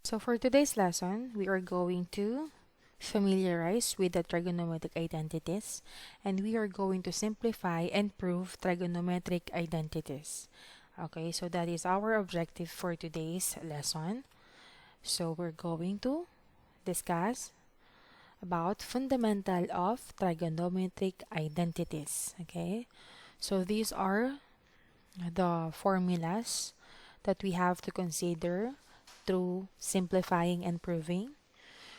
So for today's lesson, we are going to familiarize with the trigonometric identities, and we are going to simplify and prove trigonometric identities. Okay, so that is our objective for today's lesson. So we're going to discuss about fundamental of trigonometric identities. Okay, so these are the formulas that we have to consider through simplifying and proving.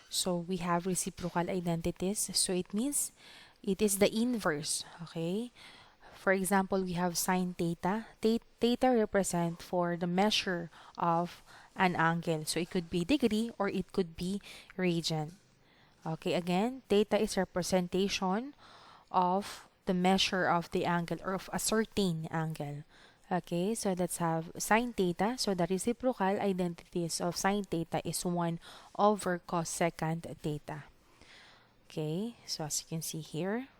So we have reciprocal identities. So it means it is the inverse. Okay. For example, we have sine theta. Theta represent for the measure of an angle. So it could be degree or it could be radian. Okay, again, theta is representation of the measure of the angle or of a certain angle. Okay, so let's have sine theta. So the reciprocal identities of sine theta is 1 over cosecant theta. Okay, so as you can see here,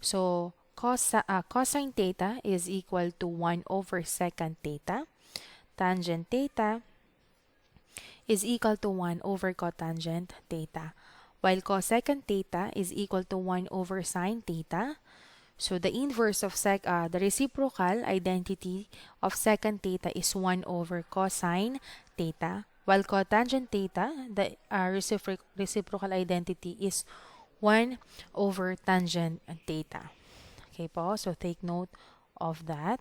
so cosine theta is equal to 1 over secant theta. Tangent theta is equal to 1 over cotangent theta, while cosecant theta is equal to 1 over sine theta. So the inverse of the reciprocal identity of secant theta is 1 over cosine theta, while cotangent theta, the reciprocal identity is 1 over tangent theta. Okay po, so take note of that.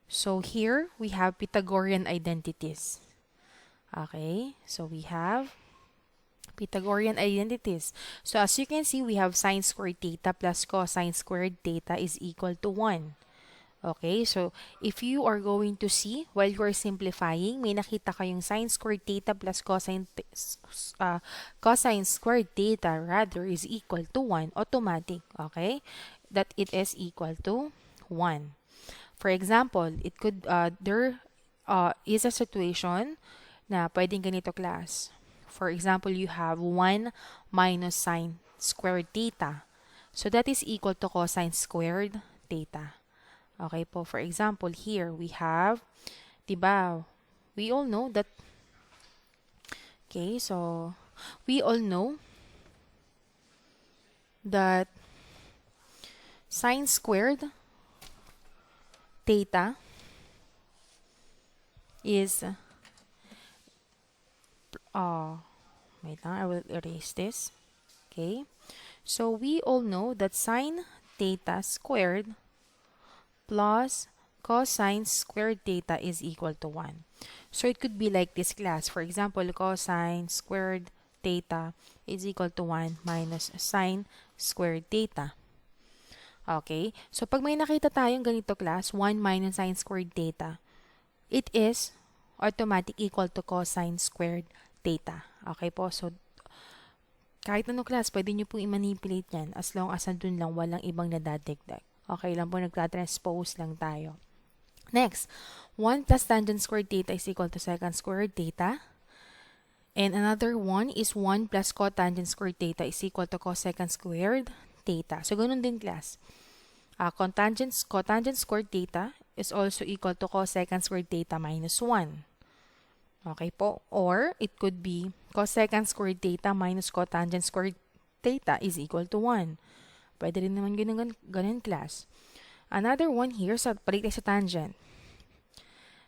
So here we have Pythagorean identities. Okay, so we have Pythagorean identities. So as you can see, we have sine squared theta plus cosine squared theta is equal to 1. Okay, so if you are going to see, while you are simplifying, may nakita kayong sine squared theta plus cosine squared theta rather is equal to 1, automatic, okay? That it is equal to 1. For example, it could, there is a situation na pwedeng ganito class. For example, you have 1 minus sine squared theta. So that is equal to cosine squared theta. Okay po, for example, here we have, diba, we all know that, okay, so we all know that sine squared theta is wait lang, I will erase this. Okay, so we all know that sine theta squared plus cosine squared theta is equal to 1. So it could be like this class. For example, cosine squared theta is equal to 1 minus sine squared theta. Okay, so pag may nakita tayong ganito class, 1 minus sine squared theta, it is automatic equal to cosine squared theta. Okay po, so kahit ano class, pwede nyo pong i-manipulate yan as long as nandun lang, walang ibang nadadagdag. Okay lang po, nagtatranspose lang tayo. Next, 1 plus tangent squared theta is equal to secant squared theta. And another one is 1 plus cotangent squared theta is equal to cosecant squared theta. So, ganun din class. Cotangent squared theta is also equal to cosecant squared theta minus 1. Okay po. Or, it could be cosecant squared theta minus cotangent squared theta is equal to 1. Pwede rin naman ganun class. Another one here, balik tayo sa tangent.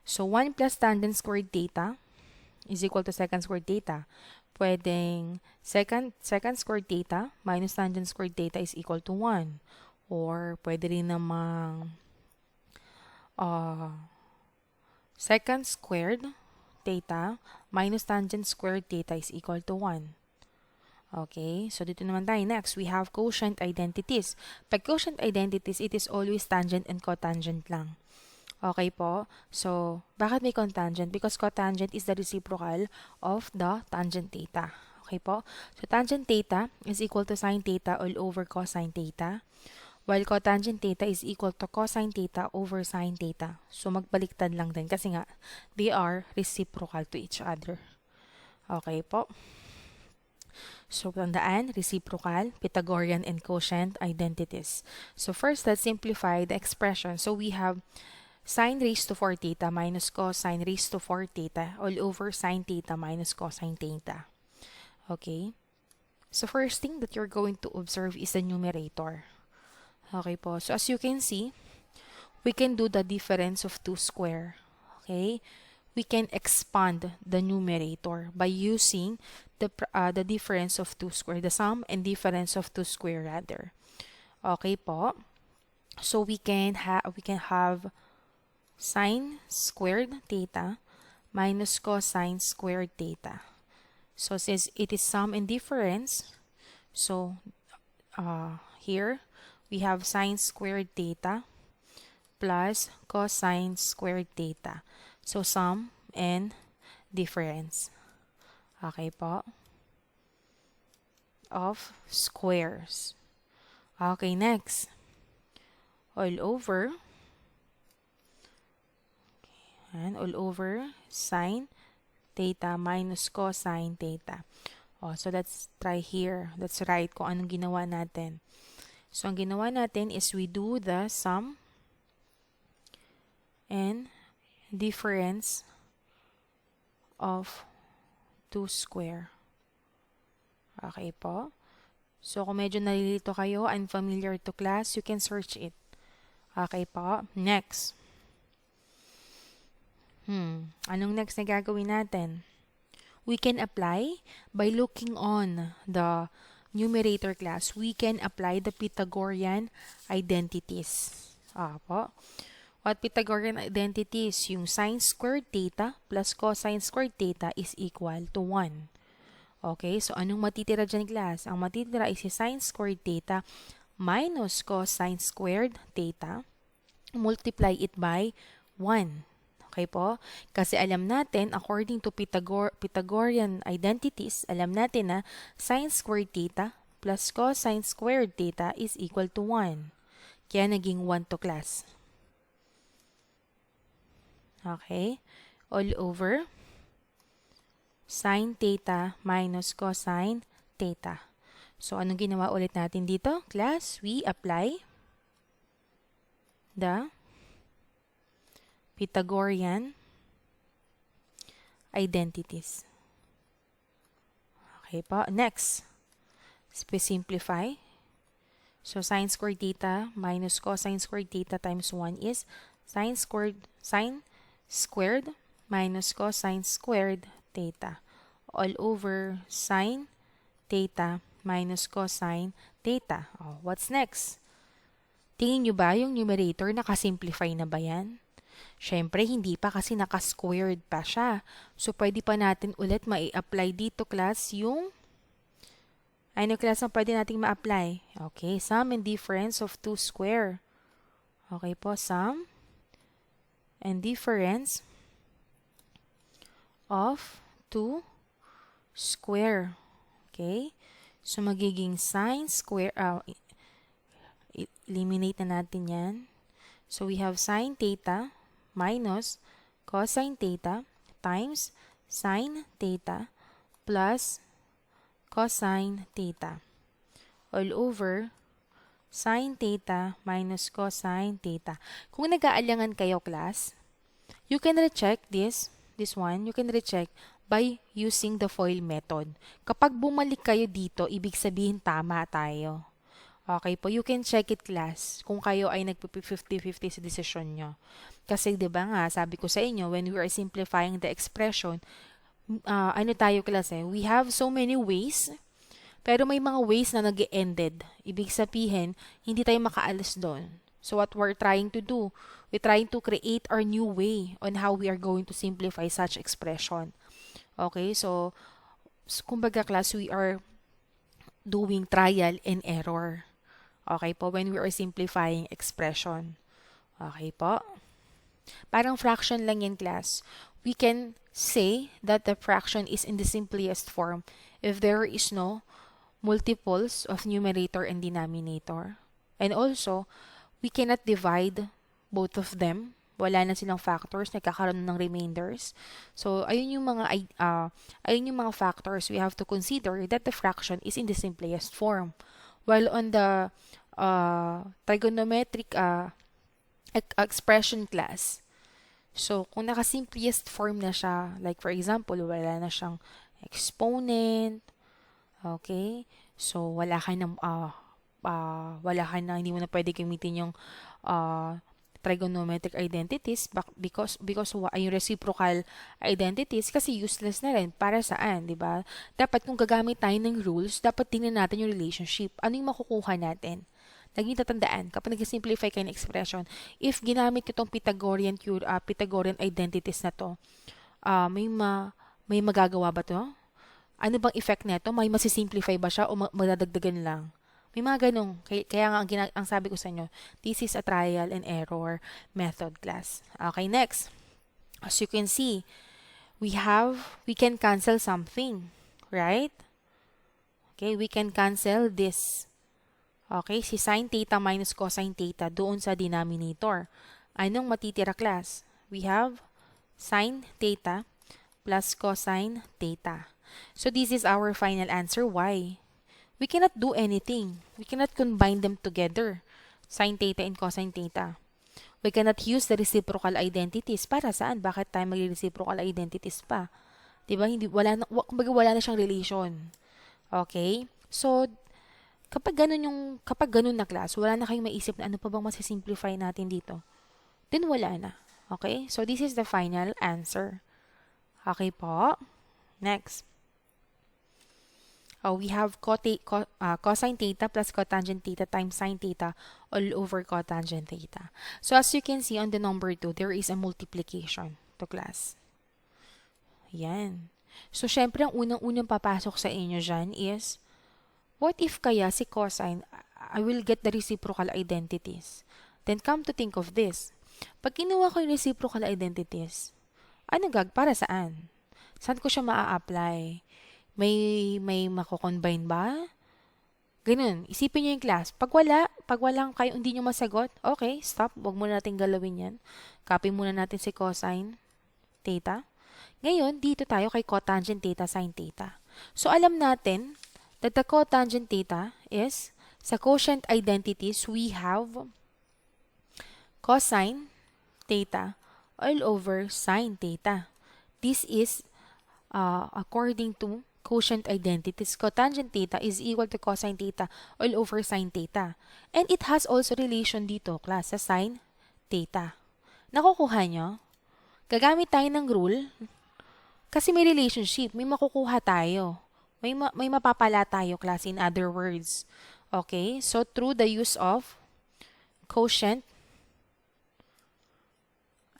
So, 1 plus tangent squared theta is equal to secant squared theta. Pwedeng secant squared theta minus tangent squared theta is equal to 1. Or, pwede rin namang secant squared theta minus tangent squared theta is equal to 1. Okay, so dito naman tayo. Next, we have quotient identities. Pag quotient identities, it is always tangent and cotangent lang. Okay po? So, bakit may cotangent? Because cotangent is the reciprocal of the tangent theta. Okay po? So, tangent theta is equal to sine theta all over cosine theta, while cotangent theta is equal to cosine theta over sine theta. So, magbaliktad lang din kasi nga, they are reciprocal to each other. Okay po? So, tandaan, reciprocal, Pythagorean, and quotient identities. So, first, let's simplify the expression. So, we have sine raised to 4 theta minus cosine raised to 4 theta all over sine theta minus cosine theta. Okay? So first thing that you're going to observe is the numerator. Okay po. So as you can see, we can do the difference of 2 square. Okay? We can expand the numerator by using the difference of 2 square, the sum and difference of 2 square rather. Okay po. So we can have sine squared theta minus cosine squared theta. So since it is sum and difference, so here we have sine squared theta plus cosine squared theta. So sum and difference. Okay po. Of squares. Okay, next. All over. And all over sine theta minus cosine theta. So let's try here. Let's write kung anong ginawa natin. So ang ginawa natin is we do the sum and difference of 2 square. Okay po. So kung medyo nalilito kayo, unfamiliar to class, you can search it. Okay po. Next. Anong next na gagawin natin? We can apply by looking on the numerator class. We can apply the Pythagorean identities. Po. What Pythagorean identities? Yung sine squared theta plus cosine squared theta is equal to 1. Okay, so anong matitira dyan, class? Ang matitira is si sine squared theta minus cosine squared theta. Multiply it by 1. Okay po? Kasi alam natin, according to Pythagorean identities, alam natin na sine squared theta plus cosine squared theta is equal to 1. Kaya naging 1 to, class. Okay? All over sine theta minus cosine theta. So, anong ginawa ulit natin dito, class? We apply the Pythagorean identities. Okay po. Next, simplify. So, sine squared theta minus cosine squared theta times 1 is sine squared minus cosine squared theta all over sine theta minus cosine theta. What's next? Tingin nyo ba yung numerator nakasimplify na ba yan? Siyempre, hindi pa kasi naka-squared pa siya. So, pwede pa natin ulit ma-apply dito, class, yung ano, class, ang pwede nating ma-apply? Okay, sum and difference of 2 square. Okay po, sum and difference of 2 square. Okay? So, magiging sine square, eliminate na natin yan. So, we have sine theta minus cosine theta times sine theta plus cosine theta all over sine theta minus cosine theta. Kung nag-aalangan kayo, class, you can recheck this one, you can recheck by using the FOIL method. Kapag bumalik kayo dito, ibig sabihin tama tayo. Okay po, you can check it, class, kung kayo ay nagpi-50-50 sa decision nyo. Kasi 'di ba nga, sabi ko sa inyo, when we are simplifying the expression, ano tayo, class, we have so many ways, pero may mga ways na nag-ended. Ibig sabihin, hindi tayo makaalis doon. So what we're trying to do, we're trying to create our new way on how we are going to simplify such expression. Okay, so kumbaga, class, we are doing trial and error. Okay po, when we are simplifying expression. Okay po. Parang fraction lang yan, class. We can say that the fraction is in the simplest form if there is no multiples of numerator and denominator. And also, we cannot divide both of them. Wala na silang factors, nagkakaroon ng remainders. So, ayun yung mga factors we have to consider that the fraction is in the simplest form. While on the trigonometric expression class. So, kung naka-simplest form na siya, like for example, wala na siyang exponent, okay? So, hindi mo na pwede gamitin yung trigonometric identities because yung reciprocal identities kasi useless na rin. Para saan, di ba? Dapat kung gagamit tayo ng rules, dapat tingnan natin yung relationship. Ano yung makukuha natin? Laging tatandaan, kapag nag-simplify kayo ng expression, if ginamit ko itong Pythagorean identities na to, may magagawa ba to? Ano bang effect nito? May masisimplify ba siya o madadagdagan lang? May mga ganun. Kaya nga ang sabi ko sa inyo, this is a trial and error method class. Okay, next. As you can see, we can cancel something, right? Okay, we can cancel this. Okay, si sin theta minus cosine theta doon sa denominator. Anong matitira, class? We have sin theta plus cosine theta. So this is our final answer. Why? We cannot do anything. We cannot combine them together. Sin theta and cosine theta. We cannot use the reciprocal identities. Para saan? Bakit tayo mag-reciprocal identities pa? Diba? Wala na siyang relation. Okay? So, kapag ganun na class, wala na kayong maisip na ano pa bang masisimplify natin dito. Then wala na. Okay? So, this is the final answer. Okay po? Next. We have cosine theta plus cotangent theta times sin theta all over cotangent theta. So, as you can see on the number 2, there is a multiplication to class. Yan. So, syempre, ang unang papasok sa inyo dyan is, what if kaya si cosine, I will get the reciprocal identities. Then, come to think of this. Pag kinuha ko yung reciprocal identities, para saan? Saan ko siya maa-apply? May mako-combine ba? Ganun. Isipin nyo yung class. Pag walang kayo hindi nyo masagot, okay, stop. Huwag muna natin galawin yan. Copy muna natin si cosine theta. Ngayon, dito tayo kay cotangent theta sin theta. So, alam natin that the cotangent theta is, sa quotient identities, we have cosine theta all over sin theta. This is according to quotient identities. Cotangent theta is equal to cosine theta all over sin theta. And it has also relation dito, class, sa sin theta. Nakukuha nyo? Gagamit tayo ng rule kasi may relationship. May makukuha tayo. May mapapala tayo, class, in other words. Okay? So, through the use of quotient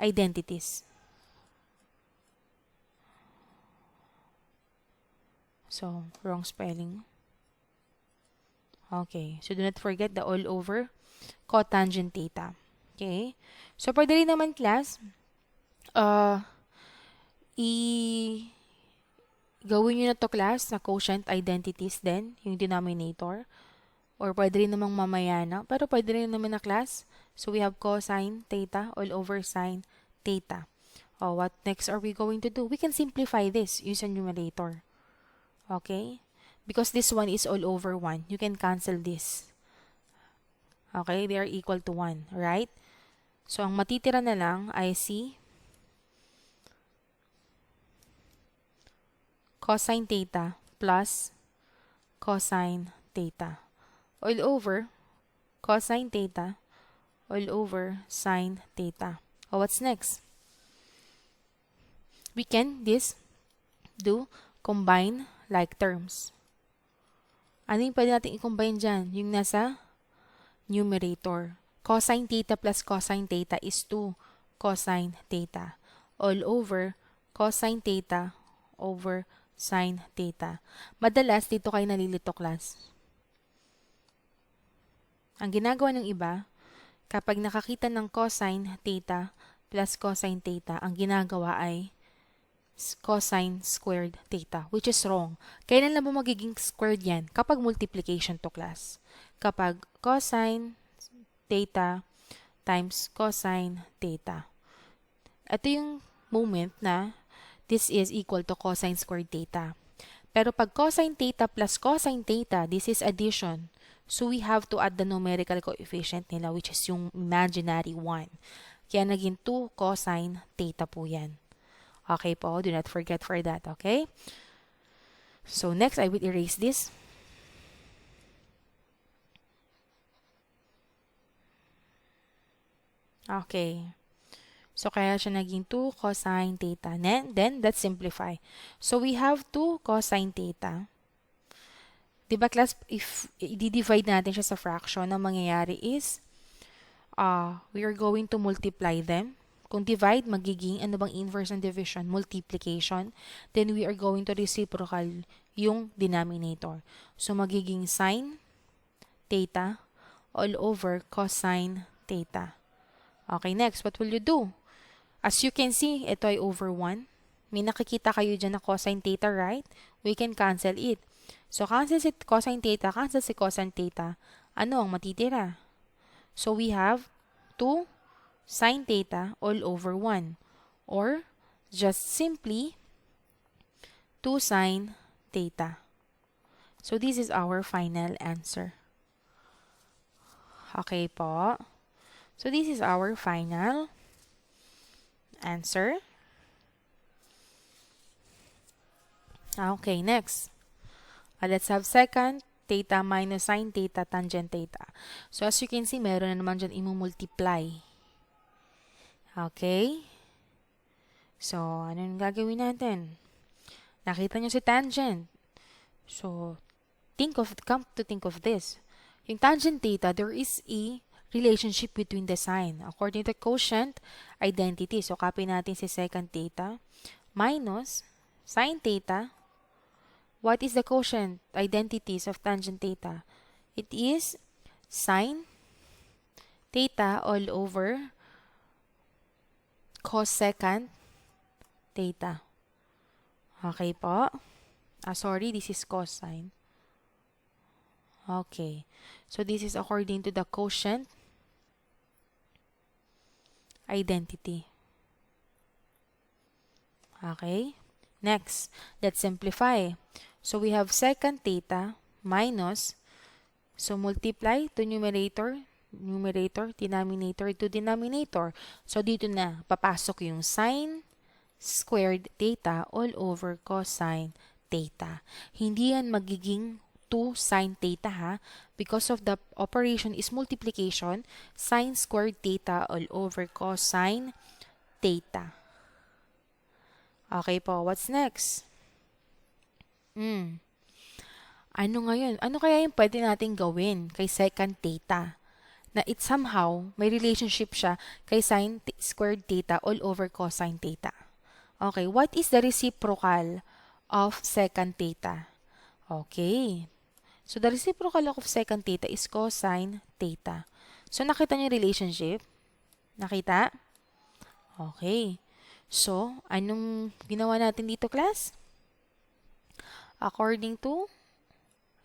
identities. So, wrong spelling. Okay. So, do not forget the all over cotangent theta. Okay. So, pwede rin naman, class, gawin nyo na to, class, na quotient identities din, yung denominator. Or pwede rin namang mamaya na. Pero pwede rin naman na, class. So, we have cosine theta all over sin theta. What next are we going to do? We can simplify this using numerator. Okay? Because this one is all over 1. You can cancel this. Okay? They are equal to 1. Right? So, ang matitira na lang ay si cosine theta plus cosine theta all over cosine theta all over sin theta. What's next? We can do combine like terms. Ano yung pwede natin i-combine dyan? Yung nasa numerator. Cosine theta plus cosine theta is 2 cosine theta all over cosine theta over sin theta. Madalas, dito kayo nalilito, class. Ang ginagawa ng iba, kapag nakakita ng cosine theta plus cosine theta, ang ginagawa ay cosine squared theta, which is wrong. Kailan lang ba magiging squared yan? Kapag multiplication to, class. Kapag cosine theta times cosine theta. Ito yung moment na this is equal to cosine squared theta. Pero pag cosine theta plus cosine theta, this is addition. So we have to add the numerical coefficient nila, which is yung imaginary 1. Kaya naging 2 cosine theta po yan. Okay po, do not forget for that, okay? So next, I will erase this. Okay. So kaya siya naging 2 cosine theta. Then let's simplify. So we have 2 cosine theta. Diba class, if i-divide natin siya sa fraction, ang mangyayari is, we are going to multiply them. Kung divide, magiging, ano bang inverse ng division? Multiplication. Then we are going to reciprocal yung denominator. So magiging sine theta all over cosine theta. Okay, next, what will you do? As you can see, ito ay over 1. May nakikita kayo dyan na cosine theta, right? We can cancel it. So, cancel si cosine theta, cancel si cosine theta. Ano ang matitira? So, we have 2 sine theta all over 1. Or, just simply 2 sine theta. So, this is our final answer. Okay po. So, this is our final answer. Okay, next. Let's have second, theta minus sine theta tangent theta. So, as you can see, meron na naman dyan imumultiply. Okay? So, ano yung gagawin natin? Nakita nyo si tangent. So, come to think of this. Yung tangent theta, there is a relationship between the sine. According to quotient identity. So, copy natin si second theta minus sine theta. What is the quotient identities of tangent theta? It is sine theta all over cosecant theta. Okay po? Sorry, this is cosine. Okay. So, this is according to the quotient identity. Okay. Next, let's simplify. So, we have secant theta minus, so multiply to numerator, denominator to denominator. So, dito na papasok yung sine squared theta all over cosine theta. Hindi yan magiging 2 sine theta ha, because of the operation is multiplication, sine squared theta all over cosine theta. Okay po, what's next? Ano ngayon? Ano kaya yung pwede natin gawin kay secant theta? Na it somehow, may relationship siya kay sine squared theta all over cosine theta. Okay, what is the reciprocal of secant theta? Okay. So, the reciprocal of secant theta is cosine theta. So, nakita niyo yung relationship? Nakita? Okay. So, anong ginawa natin dito, class? According to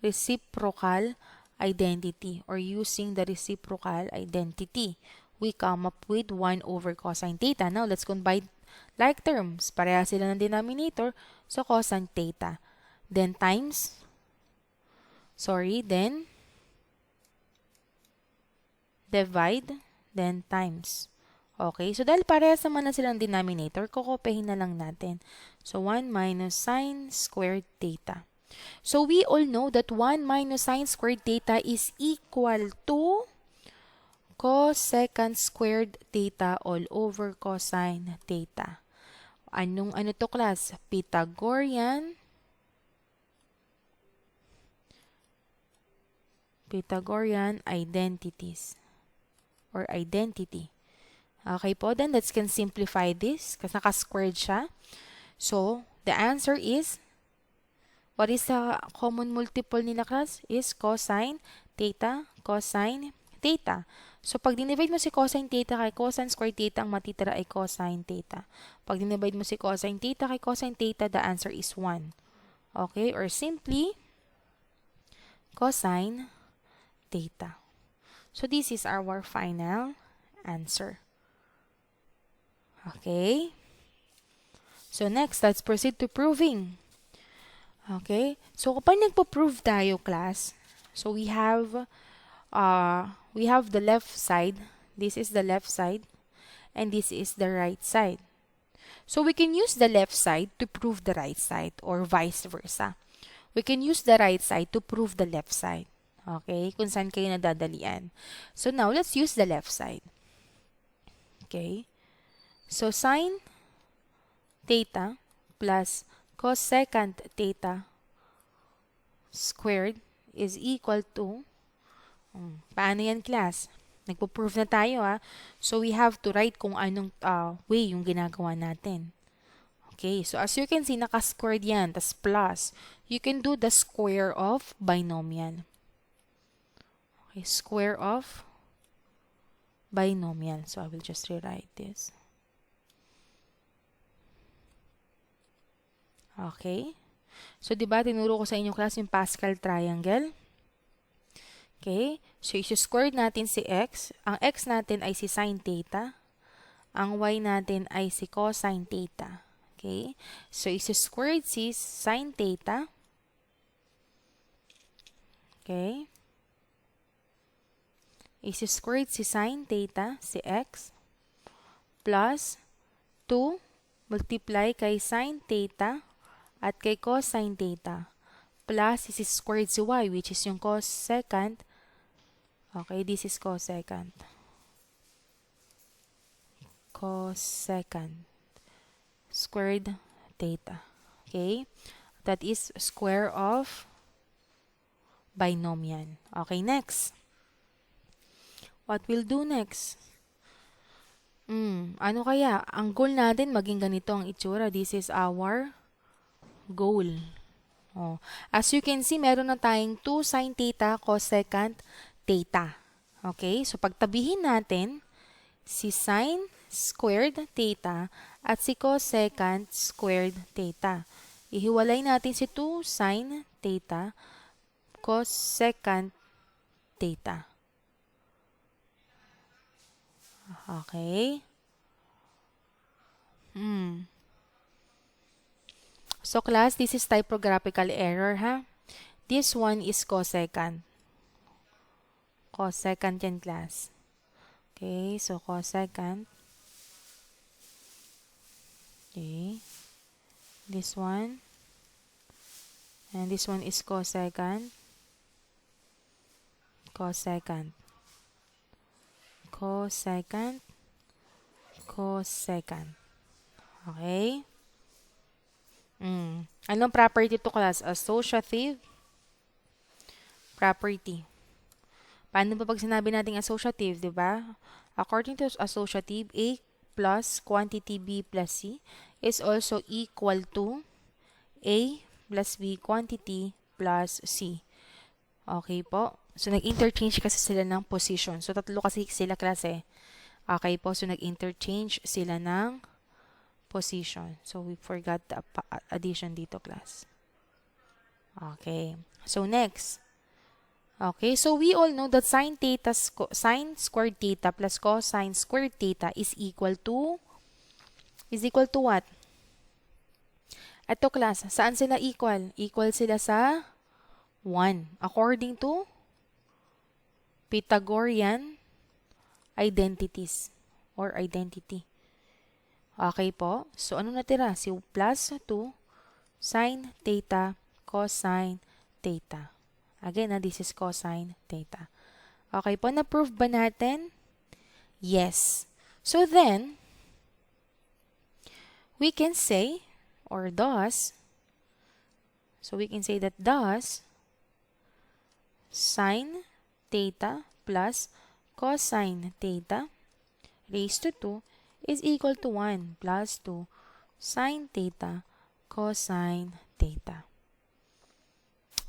reciprocal identity or using the reciprocal identity, we come up with 1 over cosine theta. Now, let's combine like terms. Pareha sila ng denominator. So, cosine theta. Then, then divide, then times. Okay, so dahil parehas naman na silang denominator, kukopehin na lang natin. So, 1 minus sine squared theta. So, we all know that 1 minus sine squared theta is equal to cosecant squared theta all over cosine theta. Ano to, class? Pythagorean identities or identity. Okay po, then let's can simplify this kasi naka-squared siya. So, the answer is, what is the common multiple nila, class? Is cosine theta, cosine theta. So, pag dinivide mo si cosine theta kay cosine squared theta, ang matitira ay cosine theta. Pag dinivide mo si cosine theta kay cosine theta, the answer is 1. Okay, or simply, cosine theta. So, this is our final answer. Okay. So, next, let's proceed to proving. Okay? So, kapag nagpo-prove tayo, class, so we have the left side. This is the left side, and this is the right side. So, we can use the left side to prove the right side, or vice versa. We can use the right side to prove the left side. Okay? Kung saan kayo nadadalian. So, now, let's use the left side. Okay? So, sine theta plus cosecant theta squared is equal to, paano yan, class? Nagpo-prove na tayo, ha? So, we have to write kung anong way yung ginagawa natin. Okay, so as you can see, naka-squared yan, tas plus. You can do the square of binomial. Okay, square of binomial. So, I will just rewrite this. Okay. So, di ba, tinuro ko sa inyo, class, yung Pascal triangle. Okay. So, isi-square natin si x. Ang x natin ay si sine theta. Ang y natin ay si cosine theta. Okay. So, isi-squared si sine theta. Okay. Isi-squared si sine theta, si x, plus 2 multiply kay sine theta at kay cosine theta, plus isi-squared si y, which is yung cosecant. Okay, this is cosecant. Cosecant squared theta. Okay? That is square of binomial. Okay, next. What we'll do next? Ano kaya? Ang goal natin, maging ganito ang itsura. This is our goal. Oh. As you can see, meron na tayong 2 sine theta cosecant theta. Okay? So, pagtabihin natin si sine squared theta at si cosecant squared theta. Ihiwalay natin si 2 sine theta cosecant theta. Okay. So, class, this is typographical error, ha? This one is cosecant. Cosecant yan, class. Okay, so cosecant. Okay. This one. And this one is cosecant. Cosecant. Cosecant. Cosecant. Okay? Anong property to, class? Associative property. Paano ba pag sinabi natin associative, di ba? According to associative, A plus quantity B plus C is also equal to A plus B quantity plus C. Okay po? So, nag-interchange kasi sila ng position. So, tatlo kasi sila, klase. Okay po? So, nag-interchange sila ng position. So, we forgot the addition dito, class. Okay. So, next. Okay. So, we all know that sine squared theta plus cosine squared theta is equal to what? Ito, class. Saan sila equal? Equal sila sa 1. According to Pythagorean identities or identity. Okay po? So, ano natira? Si plus 2 sine theta cosine theta. Again, this is cosine theta. Okay po? Na-prove ba natin? Yes. So, then, we can say, or thus, so we can say that thus, sine theta plus cosine theta raised to 2 is equal to 1 plus 2 sine theta cosine theta.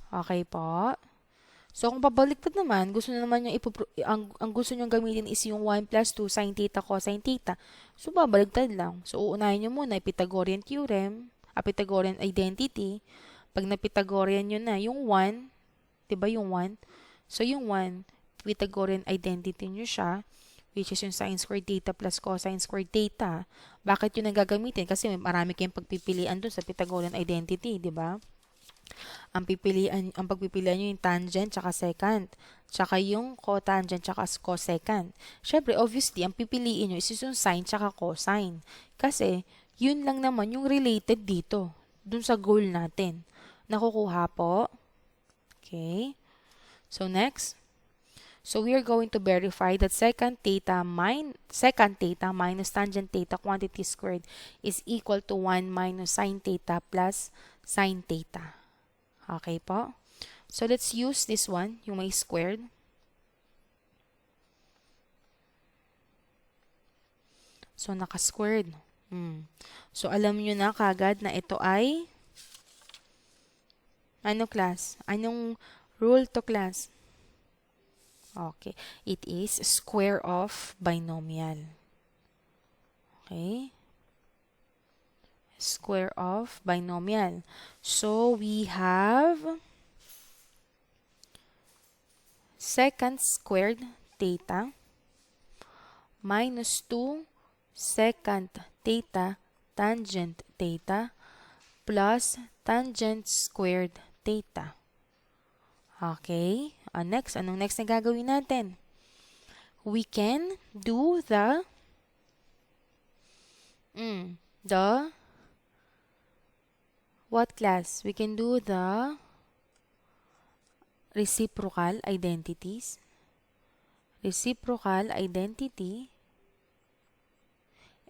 Okay po? So, kung pabaliktad naman, gusto na naman ang gusto nyo gamitin is yung 1 plus 2 sine theta cosine theta. So, babaliktad lang. So, uunahin nyo muna Pythagorean theorem, Pythagorean identity. Pag na-Pythagorean nyo na, yung 1, diba yung 1? So, yung 1, Pythagorean identity nyo siya, which is yung sine squared theta plus cosine squared theta. Bakit yun ang gagamitin? Kasi marami kayong pagpipilian dun sa Pythagorean identity, di ba? Ang pagpipilian nyo yung tangent tsaka secant, tsaka yung cotangent tsaka cosecant. Syempre, obviously, ang pipiliin nyo is yung sine tsaka cosine. Kasi, yun lang naman yung related dito, dun sa goal natin. Nakukuha po? Okay. So, next. So, we are going to verify that secant theta minus tangent theta quantity squared is equal to 1 minus sine theta plus sine theta. Okay po? So, let's use this one, yung may squared. So, naka-squared. So, alam nyo na kagad na ito ay ano class? Anong rule to class? Okay. It is square of binomial. Okay. Square of binomial. So, we have secant squared theta minus 2 secant theta tangent theta plus tangent squared theta. Okay. Next, anong next na gagawin natin? We can do the what class? We can do the reciprocal identities. Reciprocal identity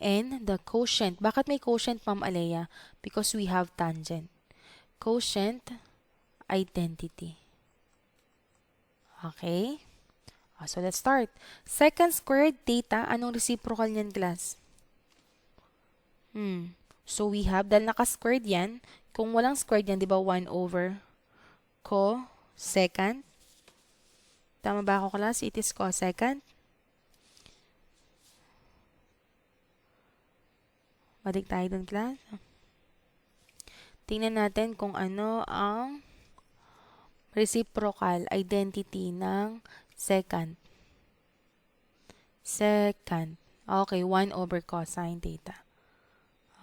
and the quotient. Bakit may quotient, Ma'am Alea? Because we have tangent. Quotient identity. Okay? So, let's start. Secant squared theta, anong reciprocal niyan, class? So, we have, dahil naka-squared yan, kung walang squared yan, di ba 1 over cosecant? Tama ba ako, class? It is cosecant. Balik tayo dun, class. Tingnan natin kung ano ang reciprocal identity ng secant. Secant. Okay, 1 over cosine theta.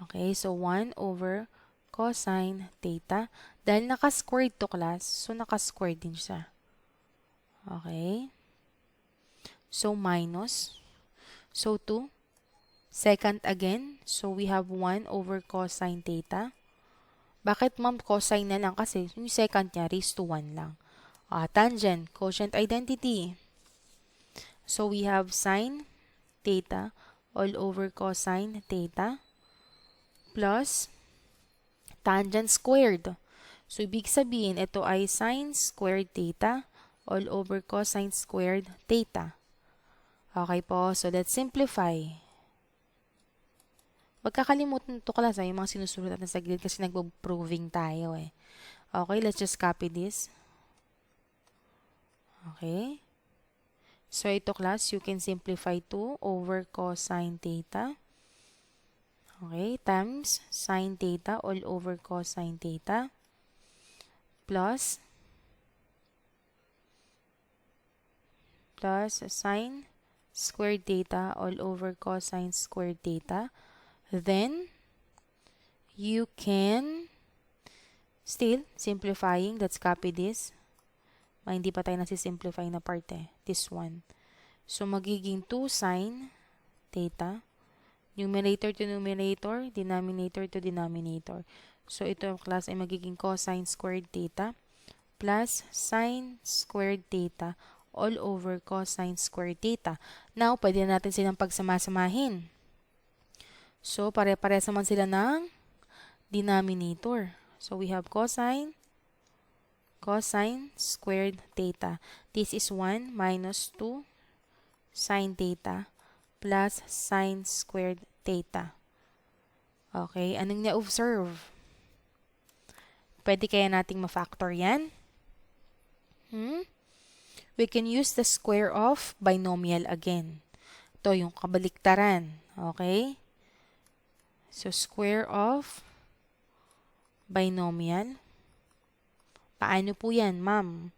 Okay, so 1 over cosine theta. Dahil naka-squared to, class, so naka-squared din siya. Okay. So, minus. So, 2. Secant again. So, we have 1 over cosine theta. Bakit, ma'am, cosine na lang? Kasi yung secant niya, raised to 1 lang. Tangent, quotient identity. So, we have sine theta all over cosine theta plus tangent squared. So, ibig sabihin, ito ay sine squared theta all over cosine squared theta. Okay po, so let's simplify. Huwag kakalimutan ito, class, yung mga sinusulat natin sa gilid kasi nagpo-proving tayo eh. Okay, let's just copy this. Okay. So, ito, class, you can simplify 2 over cosine theta. Okay, times sine theta all over cosine theta plus sine squared theta all over cosine squared theta. Then, you can still simplifying. Let's copy this. Hindi pa tayo nasisimplify na part eh. This one. So, magiging 2 sine theta. Numerator to numerator, denominator to denominator. So, ito yung class ay magiging cosine squared theta plus sine squared theta all over cosine squared theta. Now, pwede natin silang pagsamasamahin. So, pare-pares naman sila ng denominator. So, we have cosine squared theta. This is 1 minus 2 sine theta plus sine squared theta. Okay, anong na-observe? Pwede kaya nating ma-factor yan? We can use the square of binomial again. Ito yung kabaliktaran. Okay? So, square of binomial. Paano po yan, ma'am?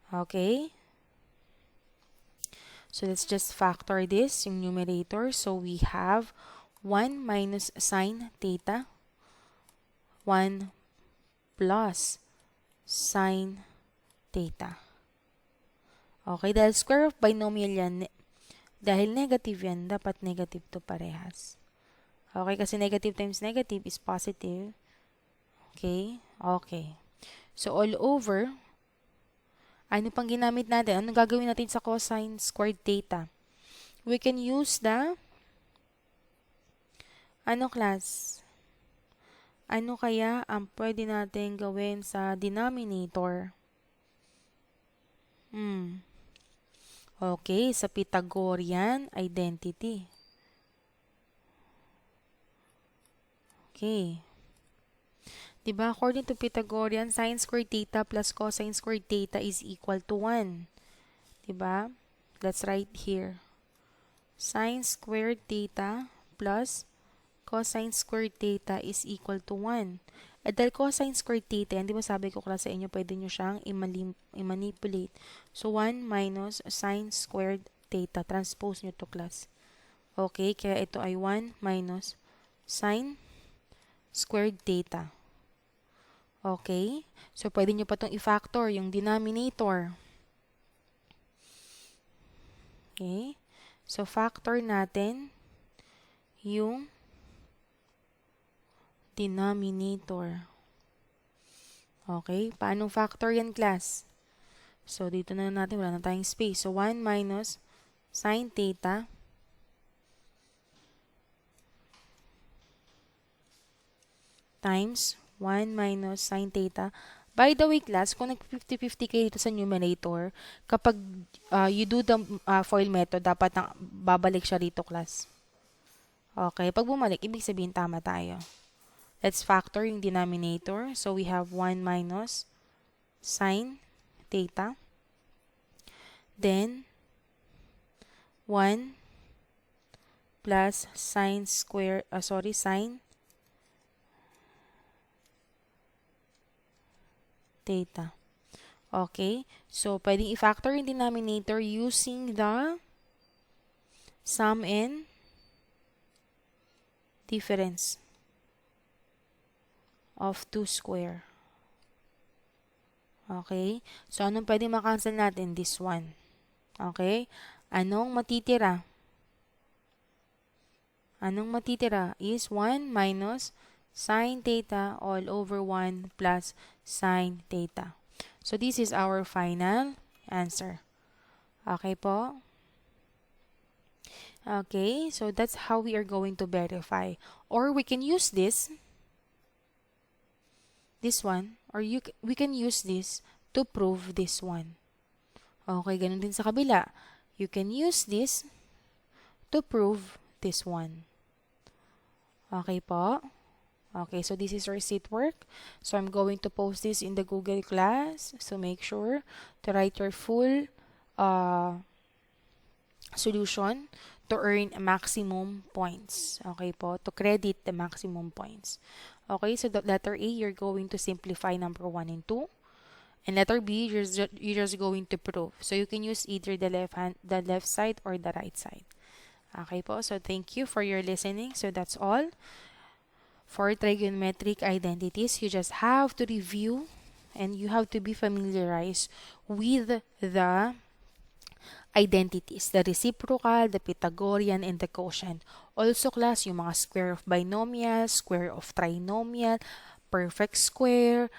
Okay? So, let's just factor this, yung numerator. So, we have 1 minus sine theta, 1 plus sine theta. Okay, dahil square of binomial yan, dahil negative yan, dapat negative to parehas. Okay, kasi negative times negative is positive. Okay, okay. So, all over, ano pang ginamit natin? Ano gagawin natin sa cosine squared theta? We can use the, class? Ano kaya ang pwede natin gawin sa denominator? Okay, sa Pythagorean identity. Okay. Diba, according to Pythagorean, sine squared theta plus cosine squared theta is equal to 1. Diba? Let's write here. Sine squared theta plus cosine squared theta is equal to 1. At dahil cosine squared theta, di ba sabi ko class sa inyo, pwede nyo siyang i-manipulate. So, 1 minus sine squared theta. Transpose nyo to class. Okay, kaya ito ay 1 minus sine squared theta. Okay, so pwede nyo pa itong i-factor, yung denominator. Okay, so factor natin yung denominator. Okay, paano factor yan, class? So, dito na natin, wala na tayong space. So, 1 minus sine theta times 1 minus sine theta. By the way, class, kung nag-50-50 kayo dito sa numerator, kapag you do the FOIL method, dapat babalik siya dito, class. Okay, pag bumalik, ibig sabihin tama tayo. Let's factor yung denominator. So, we have 1 minus sine theta. Then, 1 plus sine theta. Okay, so pwedeng i-factor yung denominator using the sum and difference of 2 square. Okay, so anong pwedeng makancel natin? This one. Okay, anong matitira? Anong matitira is 1 minus sine theta all over 1 plus sine theta. So, this is our final answer. Okay po? Okay, so that's how we are going to verify. Or we can use this one, or we can use this to prove this one. Okay, ganun din sa kabila. You can use this to prove this one. Okay po? Okay, so this is our seat work. So I'm going to post this in the Google class. So make sure to write your full solution to earn maximum points. Okay po, to credit the maximum points. Okay, so the letter A, you're going to simplify number 1 and 2. And letter B, you're just going to prove. So you can use either the left side or the right side. Okay po, so thank you for your listening. So that's all. For trigonometric identities, you just have to review and you have to be familiarized with the identities, the reciprocal, the Pythagorean, and the quotient. Also, class, yung mga square of binomial, square of trinomial, perfect square,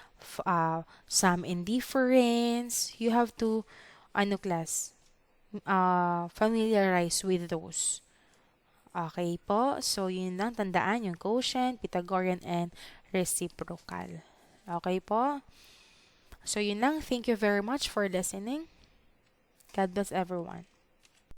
sum and difference. You have to, class, familiarize with those. Okay po, so yun lang, tandaan yung quotient, Pythagorean, and reciprocal. Okay po? So yun lang, thank you very much for listening. God bless everyone.